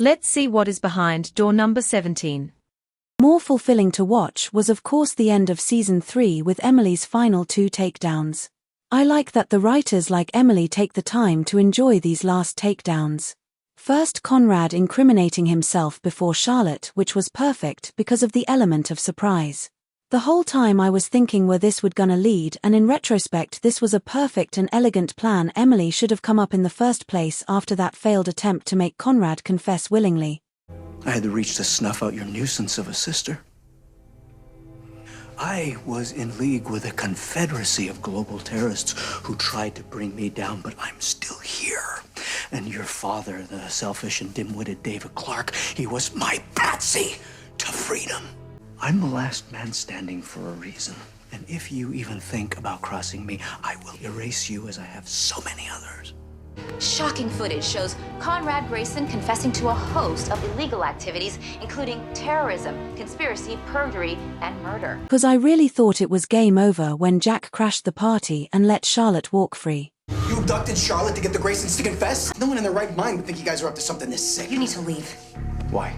Let's see what is behind door number 17. More fulfilling to watch was of course the end of Season 3 with Emily's final 2 takedowns. I like that the writers like Emily take the time to enjoy these last takedowns. First, Conrad incriminating himself before Charlotte, which was perfect because of the element of surprise. The whole time I was thinking where this would gonna lead, and in retrospect this was a perfect and elegant plan. Emily should have come up in the first place after that failed attempt to make Conrad confess willingly. I had the reach to snuff out your nuisance of a sister. I was in league with a confederacy of global terrorists who tried to bring me down, but I'm still here. And your father, the selfish and dim-witted David Clarke, he was my patsy to freedom. I'm the last man standing for a reason. And if you even think about crossing me, I will erase you as I have so many others. Shocking footage shows Conrad Grayson confessing to a host of illegal activities, including terrorism, conspiracy, perjury, and murder. Because I really thought it was game over when Jack crashed the party and let Charlotte walk free. You abducted Charlotte to get the Graysons to confess? No one in their right mind would think you guys are up to something this sick. You need to leave. Why?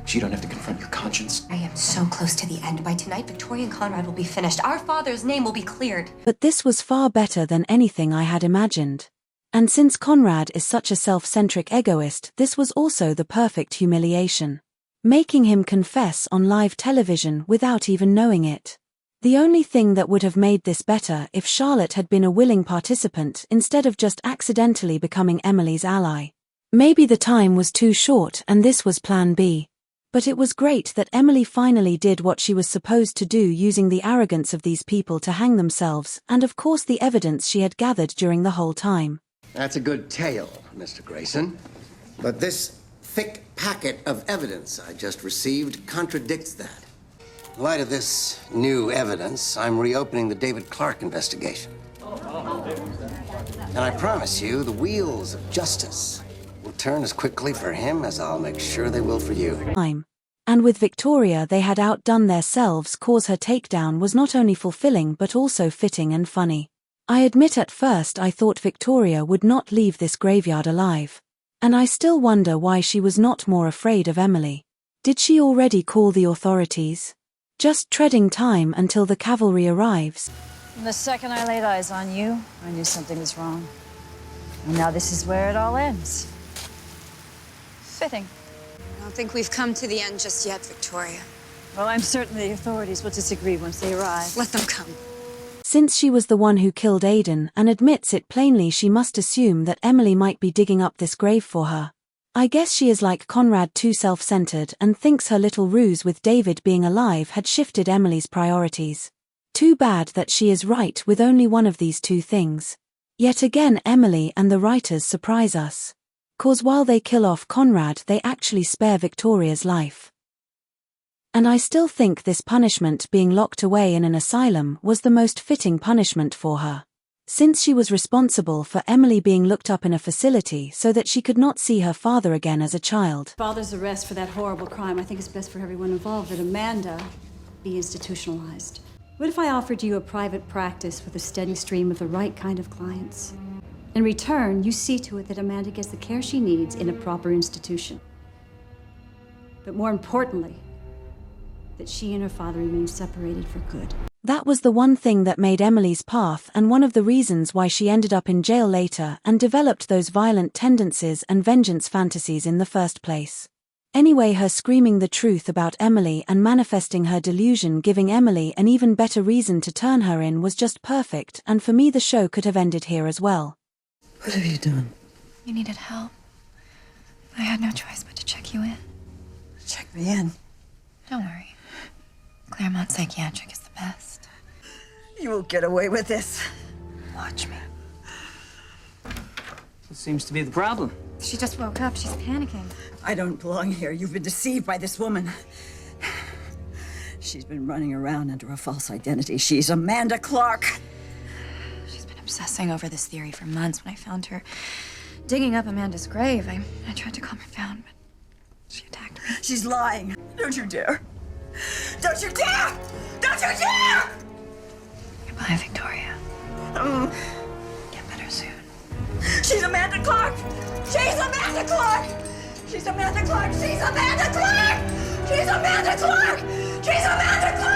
So you don't have to confront your conscience? I am so close to the end. By tonight, Victoria and Conrad will be finished. Our father's name will be cleared. But this was far better than anything I had imagined. And since Conrad is such a self-centric egoist, this was also the perfect humiliation. Making him confess on live television without even knowing it. The only thing that would have made this better if Charlotte had been a willing participant instead of just accidentally becoming Emily's ally. Maybe the time was too short and this was plan B. But it was great that Emily finally did what she was supposed to do, using the arrogance of these people to hang themselves, and of course the evidence she had gathered during the whole time. That's a good tale, Mr. Grayson. But this thick packet of evidence I just received contradicts that. In light of this new evidence, I'm reopening the David Clarke investigation. And I promise you, the wheels of justice will turn as quickly for him as I'll make sure they will for you. And with Victoria, they had outdone themselves, cause her takedown was not only fulfilling but also fitting and funny. I admit at first I thought Victoria would not leave this graveyard alive. And I still wonder why she was not more afraid of Emily. Did she already call the authorities? Just treading time until the cavalry arrives. From the second I laid eyes on you, I knew something was wrong. And now this is where it all ends. Fitting. I don't think we've come to the end just yet, Victoria. Well, I'm certain the authorities will disagree once they arrive. Let them come. Since she was the one who killed Aiden and admits it plainly, she must assume that Emily might be digging up this grave for her. I guess she is like Conrad, too self-centered, and thinks her little ruse with David being alive had shifted Emily's priorities. Too bad that she is right with only one of these two things. Yet again Emily and the writers surprise us. Cause while they kill off Conrad, they actually spare Victoria's life. And I still think this punishment, being locked away in an asylum, was the most fitting punishment for her. Since she was responsible for Emily being looked up in a facility so that she could not see her father again as a child. Father's arrest for that horrible crime, I think it's best for everyone involved that Amanda be institutionalized. What if I offered you a private practice with a steady stream of the right kind of clients? In return, you see to it that Amanda gets the care she needs in a proper institution. But more importantly, that she and her father remain separated for good. That was the one thing that made Emily's path, and one of the reasons why she ended up in jail later and developed those violent tendencies and vengeance fantasies in the first place. Anyway, her screaming the truth about Emily and manifesting her delusion, giving Emily an even better reason to turn her in, was just perfect, and for me the show could have ended here as well. What have you done? You needed help. I had no choice but to check you in. Check me in. Don't worry. Claremont Psychiatric is the best. You won't get away with this. Watch me. What seems to be the problem? She just woke up. She's panicking. I don't belong here. You've been deceived by this woman. She's been running around under a false identity. She's Amanda Clarke. She's been obsessing over this theory for months. When I found her digging up Amanda's grave, I tried to calm her down, but she attacked me. She's lying. Don't you dare. Don't you dare! Don't you dare! Goodbye, Victoria. Get better soon. She's Amanda Clarke! She's Amanda Clarke! She's Amanda Clarke! She's Amanda Clarke! She's Amanda Clarke! She's Amanda Clarke!